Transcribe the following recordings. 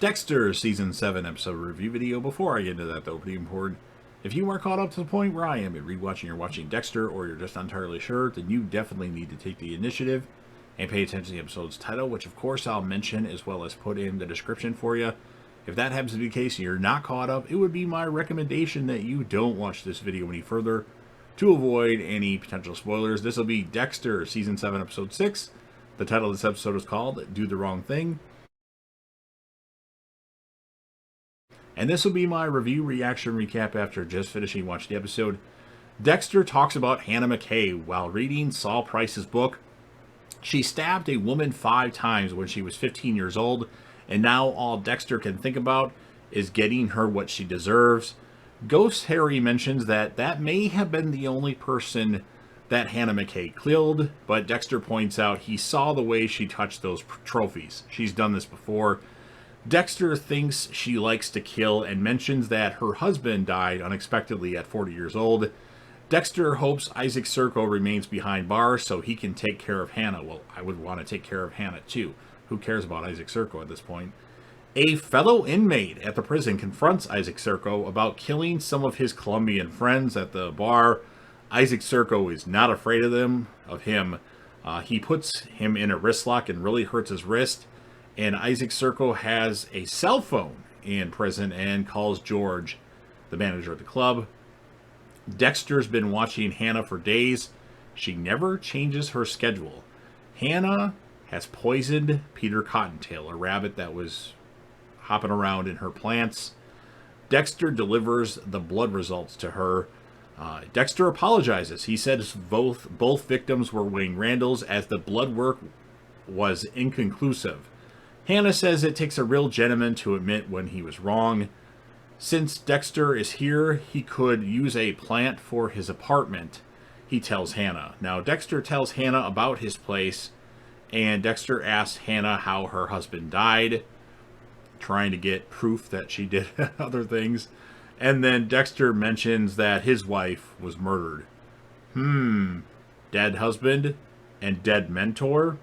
Dexter Season 7 episode review video. Before I get into that, though, pretty important. If you are caught up to the point where I am at rewatching or watching Dexter, or you're just not entirely sure, then you definitely need to take the initiative and pay attention to the episode's title, which of course I'll mention as well as put in the description for you. If that happens to be the case and you're not caught up, it would be my recommendation that you don't watch this video any further to avoid any potential spoilers. This will be Dexter Season 7 Episode 6. The title of this episode is called Do the Wrong Thing. And this will be my review, reaction, recap after just finishing watching the episode. Dexter talks about Hannah McKay while reading Saul Price's book. She stabbed a woman 5 times when she was 15 years old, and now all Dexter can think about is getting her what she deserves. Ghost Harry mentions that that may have been the only person that Hannah McKay killed, but Dexter points out he saw the way she touched those trophies. She's done this before. Dexter thinks she likes to kill and mentions that her husband died unexpectedly at 40 years old. Dexter hopes Isaac Serco remains behind bars so he can take care of Hannah. Well, I would want to take care of Hannah too. Who cares about Isaac Serco at this point? A fellow inmate at the prison confronts Isaac Serco about killing some of his Colombian friends at the bar. Isaac Serco is not afraid of him. He puts him in a wrist lock and really hurts his wrist. And Isaac Serco has a cell phone in prison and calls George, the manager of the club. Dexter's been watching Hannah for days. She never changes her schedule. Hannah has poisoned Peter Cottontail, a rabbit that was hopping around in her plants. Dexter delivers the blood results to her. Dexter apologizes. He says both victims were Wayne Randall's as the blood work was inconclusive. Hannah says it takes a real gentleman to admit when he was wrong. Since Dexter is here, he could use a plant for his apartment, he tells Hannah. Now, Dexter tells Hannah about his place, and Dexter asks Hannah how her husband died, trying to get proof that she did other things. And then Dexter mentions that his wife was murdered. Dead husband and dead mentor?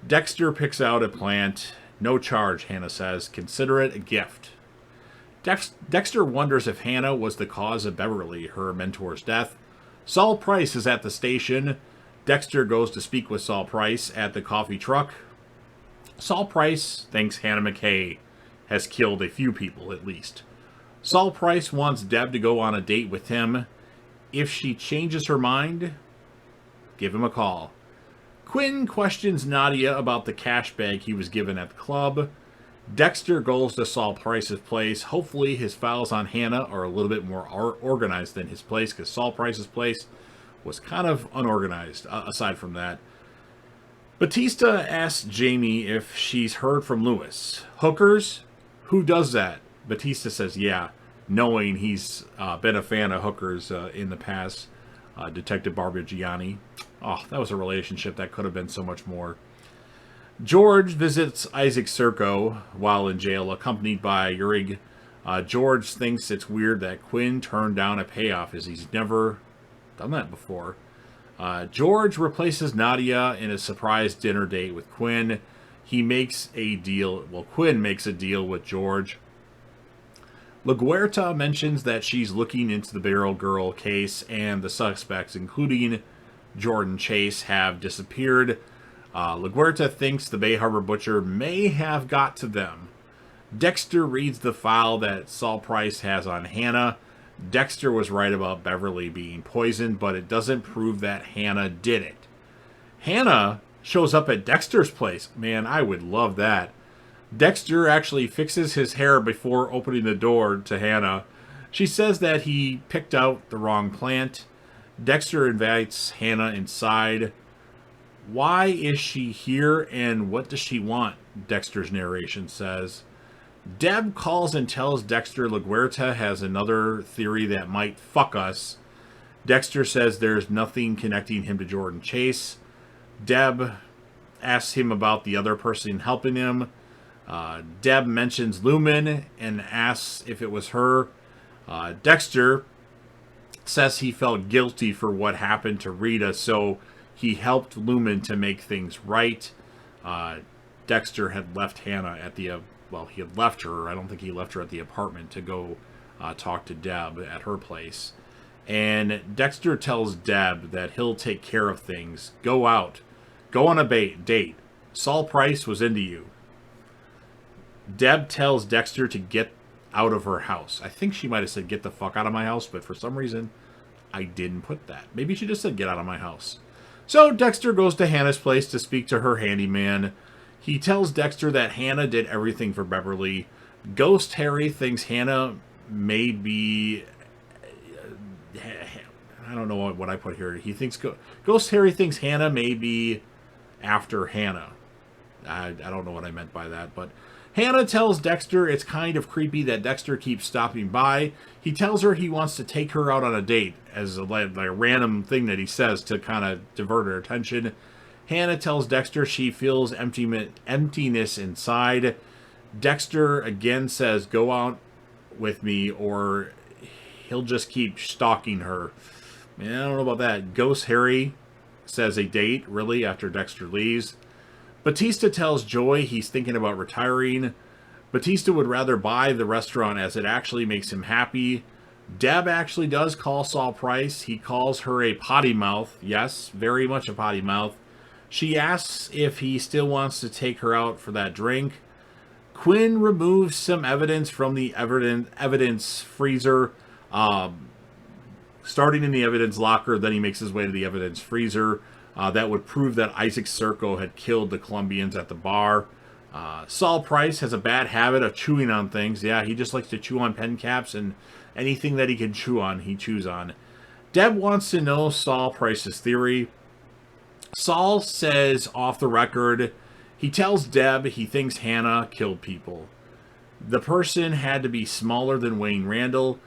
Dexter picks out a plant. No charge, Hannah says. Consider it a gift. Dexter wonders if Hannah was the cause of Beverly, her mentor's death. Saul Price is at the station. Dexter goes to speak with Saul Price at the coffee truck. Saul Price thinks Hannah McKay has killed a few people, at least. Saul Price wants Deb to go on a date with him. If she changes her mind, give him a call. Quinn questions Nadia about the cash bag he was given at the club. Dexter goes to Saul Price's place. Hopefully his files on Hannah are a little bit more organized than his place, because Saul Price's place was kind of unorganized, aside from that. Batista asks Jamie if she's heard from Lewis. Hookers? Who does that? Batista says yeah, knowing he's been a fan of hookers in the past. Detective Barbara Gianni. Oh, that was a relationship that could have been so much more. George visits Isaac Serco while in jail, accompanied by Urig. George thinks it's weird that Quinn turned down a payoff, as he's never done that before. George replaces Nadia in a surprise dinner date with Quinn. Quinn makes a deal with George. LaGuerta mentions that she's looking into the Barrel Girl case, and the suspects, including Jordan Chase, have disappeared. LaGuerta thinks the Bay Harbor Butcher may have got to them. Dexter reads the file that Saul Price has on Hannah. Dexter was right about Beverly being poisoned, but it doesn't prove that Hannah did it. Hannah shows up at Dexter's place. Man, I would love that. Dexter actually fixes his hair before opening the door to Hannah. She says that he picked out the wrong plant. Dexter invites Hannah inside. Why is she here and what does she want? Dexter's narration says. Deb calls and tells Dexter LaGuerta has another theory that might fuck us. Dexter says there's nothing connecting him to Jordan Chase. Deb asks him about the other person helping him. Deb mentions Lumen and asks if it was her. Dexter says he felt guilty for what happened to Rita, so he helped Lumen to make things right. Dexter had left Hannah at the well, he had left her. I don't think he left her at the apartment to go talk to Deb at her place. And Dexter tells Deb that he'll take care of things. Go out. Go on a date. Saul Price was into you. Deb tells Dexter to get out of her house. I think she might have said, get the fuck out of my house, but for some reason, I didn't put that. Maybe she just said, get out of my house. So Dexter goes to Hannah's place to speak to her handyman. He tells Dexter that Hannah did everything for Beverly. Ghost Harry thinks Hannah may be... I don't know what I put here. He thinks Ghost Harry thinks Hannah may be after Hannah. I don't know what I meant by that, but Hannah tells Dexter it's kind of creepy that Dexter keeps stopping by. He tells her he wants to take her out on a date as a random thing that he says to kind of divert her attention. Hannah tells Dexter she feels emptiness inside. Dexter again says, go out with me or he'll just keep stalking her. Man, I don't know about that. Ghost Harry says a date, really, after Dexter leaves. Batista tells Joy he's thinking about retiring. Batista would rather buy the restaurant as it actually makes him happy. Deb actually does call Saul Price. He calls her a potty mouth. Yes, very much a potty mouth. She asks if he still wants to take her out for that drink. Quinn removes some evidence from the evidence freezer. Starting in the evidence locker, then he makes his way to the evidence freezer. That would prove that Isaac Serco had killed the Colombians at the bar. Saul Price has a bad habit of chewing on things. Yeah, he just likes to chew on pen caps, and anything that he can chew on, he chews on. Deb wants to know Saul Price's theory. Saul says off the record, he tells Deb he thinks Hannah killed people. The person had to be smaller than Wayne Randall.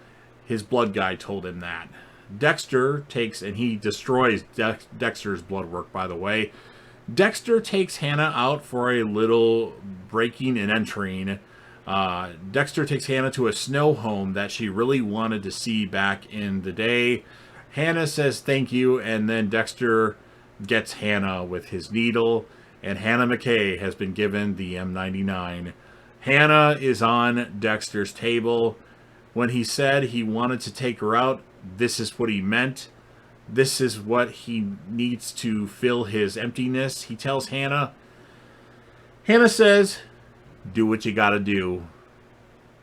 His blood guy told him that. Dexter takes, and he destroys Dexter's blood work, by the way. Dexter takes Hannah out for a little breaking and entering. Dexter takes Hannah to a snow home that she really wanted to see back in the day. Hannah says thank you, and then Dexter gets Hannah with his needle, and Hannah McKay has been given the M99. Hannah is on Dexter's table. When he said he wanted to take her out, this is what he meant. This is what he needs to fill his emptiness. He tells Hannah. Hannah says, do what you gotta do.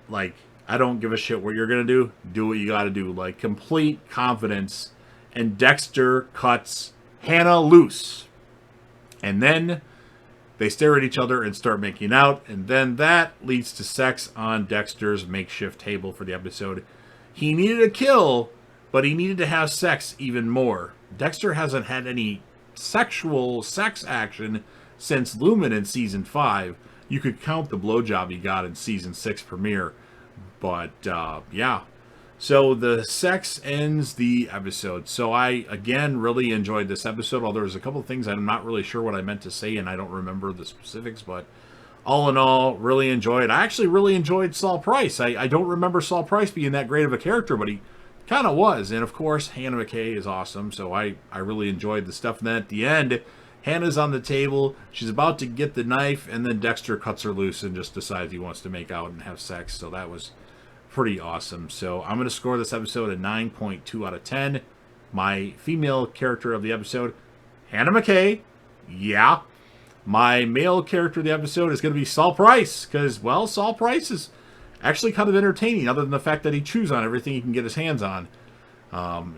Like, I don't give a shit what you're gonna do. Do what you gotta do. Like, complete confidence. And Dexter cuts Hannah loose. And then they stare at each other and start making out. And then that leads to sex on Dexter's makeshift table for the episode. He needed a kill, but he needed to have sex even more. Dexter hasn't had any sexual sex action since Lumen in Season 5. You could count the blowjob he got in Season 6 premiere. But, yeah. So the sex ends the episode. So I, again, really enjoyed this episode. Although there's a couple of things I'm not really sure what I meant to say, and I don't remember the specifics. But all in all, really enjoyed. I actually really enjoyed Saul Price. I don't remember Saul Price being that great of a character, but he kind of was. And, of course, Hannah McKay is awesome. So I really enjoyed the stuff. And then at the end, Hannah's on the table. She's about to get the knife, and then Dexter cuts her loose and just decides he wants to make out and have sex. So that was pretty awesome. So I'm going to score this episode a 9.2 out of 10. My female character of the episode, Hannah McKay. Yeah. My male character of the episode is going to be Saul Price. Because, well, Saul Price is actually kind of entertaining, other than the fact that he chews on everything he can get his hands on.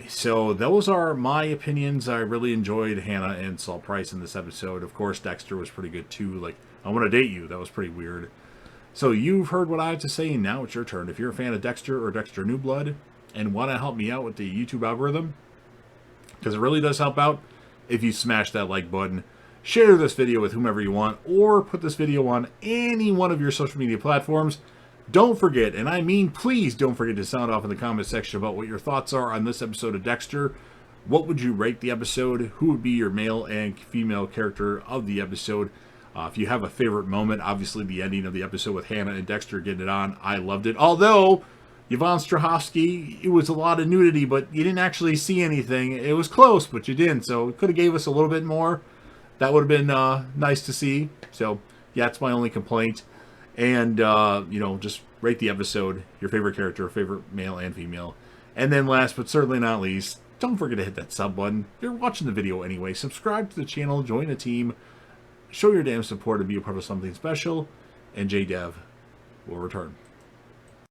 So those are my opinions. I really enjoyed Hannah and Saul Price in this episode. Of course, Dexter was pretty good too. Like, I want to date you. That was pretty weird. So you've heard what I have to say, and now it's your turn. If you're a fan of Dexter or Dexter New Blood and want to help me out with the YouTube algorithm, because it really does help out if you smash that like button, share this video with whomever you want, or put this video on any one of your social media platforms. Don't forget, and I mean please don't forget to sound off in the comment section about what your thoughts are on this episode of Dexter. What would you rate the episode? Who would be your male and female character of the episode? If you have a favorite moment, obviously the ending of the episode with Hannah and Dexter getting it on, I loved it. Although, Yvonne Strahovski, it was a lot of nudity, but you didn't actually see anything. It was close, but you didn't, so it could have gave us a little bit more. That would have been nice to see. So, yeah, that's my only complaint. And, just rate the episode, your favorite character, favorite male and female. And then last but certainly not least, don't forget to hit that sub button. If you're watching the video anyway, subscribe to the channel, join a team, show your damn support and be a part of something special, and JDev will return.